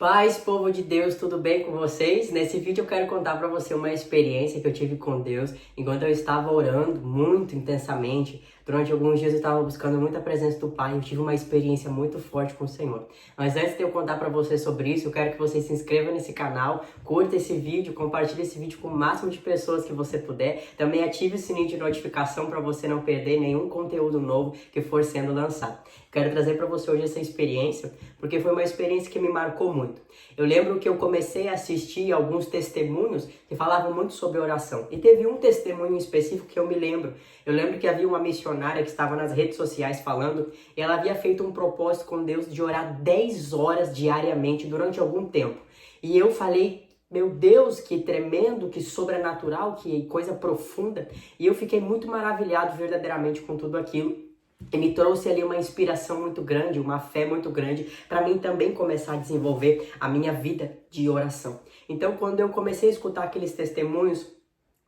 Paz, povo de Deus, tudo bem com vocês? Nesse vídeo eu quero contar para você uma experiência que eu tive com Deus enquanto eu estava orando muito intensamente. Durante alguns dias eu estava buscando muita presença do Pai e eu tive uma experiência muito forte com o Senhor. Mas antes de eu contar para você sobre isso, eu quero que você se inscreva nesse canal, curta esse vídeo, compartilhe esse vídeo com o máximo de pessoas que você puder. Também ative o sininho de notificação para você não perder nenhum conteúdo novo que for sendo lançado. Quero trazer para você hoje essa experiência, porque foi uma experiência que me marcou muito. Eu lembro que eu comecei a assistir alguns testemunhos que falavam muito sobre oração. E teve um testemunho específico que eu me lembro. Eu lembro que havia uma missionária que estava nas redes sociais falando, e ela havia feito um propósito com Deus de orar 10 horas diariamente durante algum tempo. E eu falei, meu Deus, que tremendo, que sobrenatural, que coisa profunda. E eu fiquei muito maravilhado verdadeiramente com tudo aquilo. E me trouxe ali uma inspiração muito grande, uma fé muito grande, para mim também começar a desenvolver a minha vida de oração. Então, quando eu comecei a escutar aqueles testemunhos,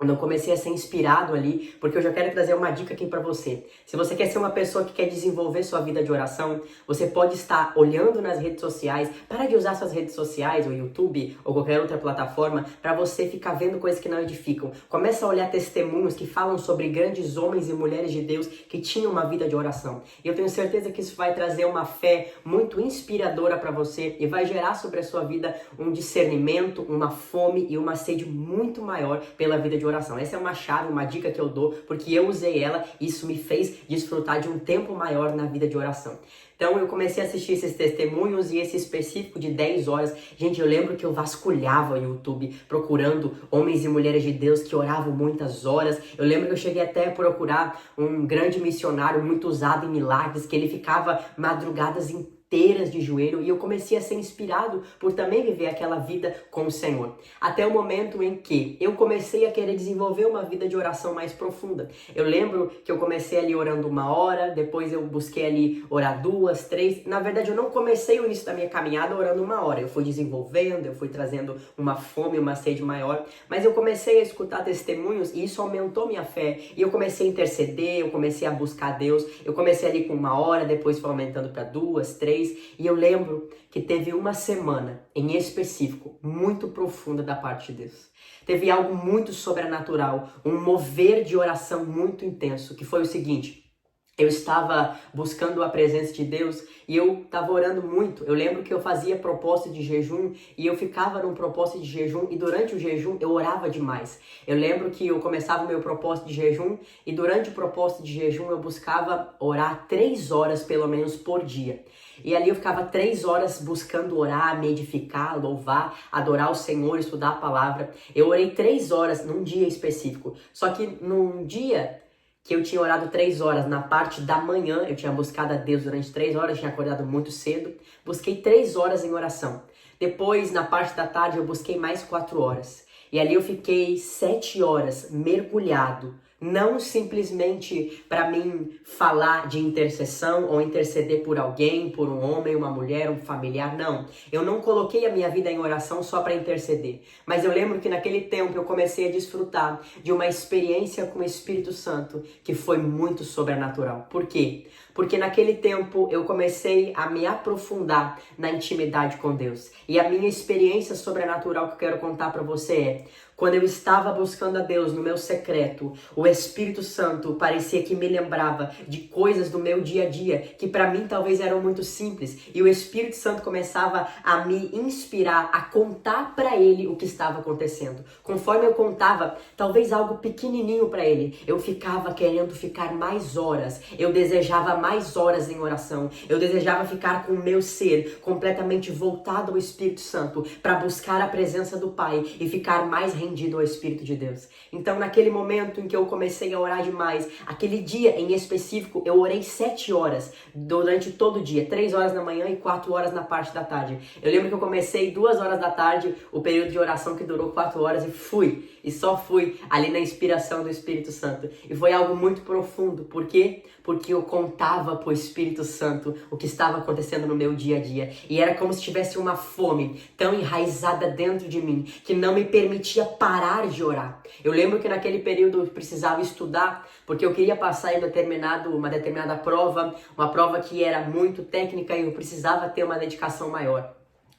eu comecei a ser inspirado ali, porque eu já quero trazer uma dica aqui para você. Se você quer ser uma pessoa que quer desenvolver sua vida de oração, você pode estar olhando nas redes sociais. Para de usar suas redes sociais, ou YouTube, ou qualquer outra plataforma, para você ficar vendo coisas que não edificam. Começa a olhar testemunhos que falam sobre grandes homens e mulheres de Deus que tinham uma vida de oração. E eu tenho certeza que isso vai trazer uma fé muito inspiradora para você e vai gerar sobre a sua vida um discernimento, uma fome e uma sede muito maior pela vida de oração. Essa é uma chave, uma dica que eu dou, porque eu usei ela e isso me fez desfrutar de um tempo maior na vida de oração. Então eu comecei a assistir esses testemunhos e esse específico de 10 horas. Gente, eu lembro que eu vasculhava o YouTube procurando homens e mulheres de Deus que oravam muitas horas. Eu lembro que eu cheguei até a procurar um grande missionário muito usado em milagres, que ele ficava madrugadas inteiras de joelho, e eu comecei a ser inspirado por também viver aquela vida com o Senhor. Até o momento em que eu comecei a querer desenvolver uma vida de oração mais profunda. Eu lembro que eu comecei ali orando 1 hora, depois eu busquei ali orar 2, 3. Na verdade, eu não comecei o início da minha caminhada orando 1 hora. Eu fui desenvolvendo, eu fui trazendo uma fome, uma sede maior, mas eu comecei a escutar testemunhos e isso aumentou minha fé. E eu comecei a interceder, eu comecei a buscar Deus. Eu comecei ali com 1 hora, depois foi aumentando para 2, 3. E eu lembro que teve uma semana em específico muito profunda da parte de Deus. Teve algo muito sobrenatural, um mover de oração muito intenso, que foi o seguinte: eu estava buscando a presença de Deus e eu estava orando muito. Eu lembro que eu fazia propósito de jejum e eu ficava num propósito de jejum e durante o jejum eu orava demais. Eu lembro que eu começava o meu propósito de jejum e durante o propósito de jejum eu buscava orar 3 horas pelo menos por dia. E ali eu ficava 3 horas buscando orar, me edificar, louvar, adorar o Senhor, estudar a palavra. Eu orei 3 horas num dia específico. Só que num dia que eu tinha orado 3 horas, na parte da manhã, eu tinha buscado a Deus durante 3 horas, tinha acordado muito cedo, busquei 3 horas em oração. Depois, na parte da tarde, eu busquei mais 4 horas. E ali eu fiquei 7 horas mergulhado, não simplesmente para mim falar de intercessão ou interceder por alguém, por um homem, uma mulher, um familiar, não. Eu não coloquei a minha vida em oração só para interceder. Mas eu lembro que naquele tempo eu comecei a desfrutar de uma experiência com o Espírito Santo que foi muito sobrenatural. Por quê? Porque naquele tempo eu comecei a me aprofundar na intimidade com Deus. E a minha experiência sobrenatural que eu quero contar para você é: quando eu estava buscando a Deus no meu secreto, o Espírito Santo parecia que me lembrava de coisas do meu dia a dia que para mim talvez eram muito simples. E o Espírito Santo começava a me inspirar, a contar para ele o que estava acontecendo. Conforme eu contava, talvez algo pequenininho para ele, eu ficava querendo ficar mais horas. Eu desejava mais horas em oração. Eu desejava ficar com o meu ser completamente voltado ao Espírito Santo para buscar a presença do Pai e ficar mais rendido ao Espírito de Deus. Então, naquele momento em que eu comecei a orar demais, aquele dia em específico, eu orei 7 horas durante todo o dia, 3 horas na manhã e 4 horas na parte da tarde. Eu lembro que eu comecei 2 horas da tarde, o período de oração que durou 4 horas, e só fui ali na inspiração do Espírito Santo. E foi algo muito profundo. Por quê? Porque eu contava pro Espírito Santo o que estava acontecendo no meu dia a dia. E era como se tivesse uma fome tão enraizada dentro de mim que não me permitia parar de orar. Eu lembro que naquele período eu precisava estudar, porque eu queria passar em uma determinada prova, uma prova que era muito técnica e eu precisava ter uma dedicação maior.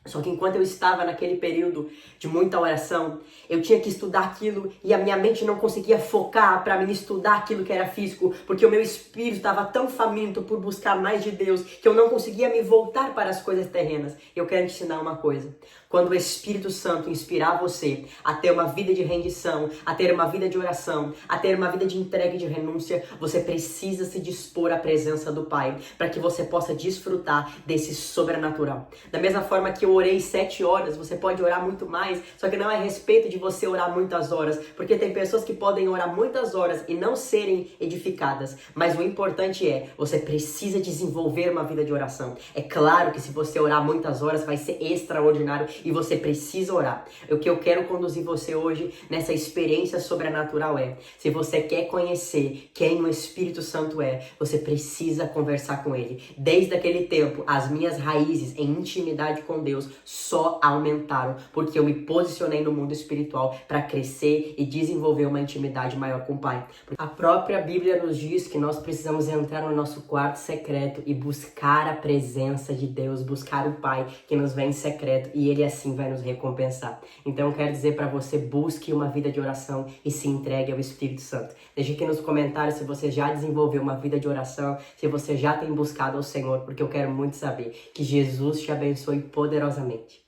Só que enquanto eu estava naquele período de muita oração, eu tinha que estudar aquilo e a minha mente não conseguia focar para mim estudar aquilo que era físico, porque o meu espírito estava tão faminto por buscar mais de Deus que eu não conseguia me voltar para as coisas terrenas. Eu quero te ensinar uma coisa. Quando o Espírito Santo inspirar você a ter uma vida de rendição, a ter uma vida de oração, a ter uma vida de entrega e de renúncia, você precisa se dispor à presença do Pai, para que você possa desfrutar desse sobrenatural. Da mesma forma que eu orei 7 horas, você pode orar muito mais, só que não é a respeito de você orar muitas horas, porque tem pessoas que podem orar muitas horas e não serem edificadas, mas o importante é, você precisa desenvolver uma vida de oração. É claro que se você orar muitas horas vai ser extraordinário e você precisa orar. O que eu quero conduzir você hoje nessa experiência sobrenatural é, se você quer conhecer quem o Espírito Santo é, você precisa conversar com ele. Desde aquele tempo, as minhas raízes em intimidade com Deus só aumentaram, porque eu me posicionei no mundo espiritual para crescer e desenvolver uma intimidade maior com o Pai. A própria Bíblia nos diz que nós precisamos entrar no nosso quarto secreto e buscar a presença de Deus, buscar o Pai que nos vem em secreto e Ele assim vai nos recompensar. Então eu quero dizer para você, busque uma vida de oração e se entregue ao Espírito Santo. Deixe aqui nos comentários se você já desenvolveu uma vida de oração, se você já tem buscado ao Senhor, porque eu quero muito saber. Que Jesus te abençoe poderosamente.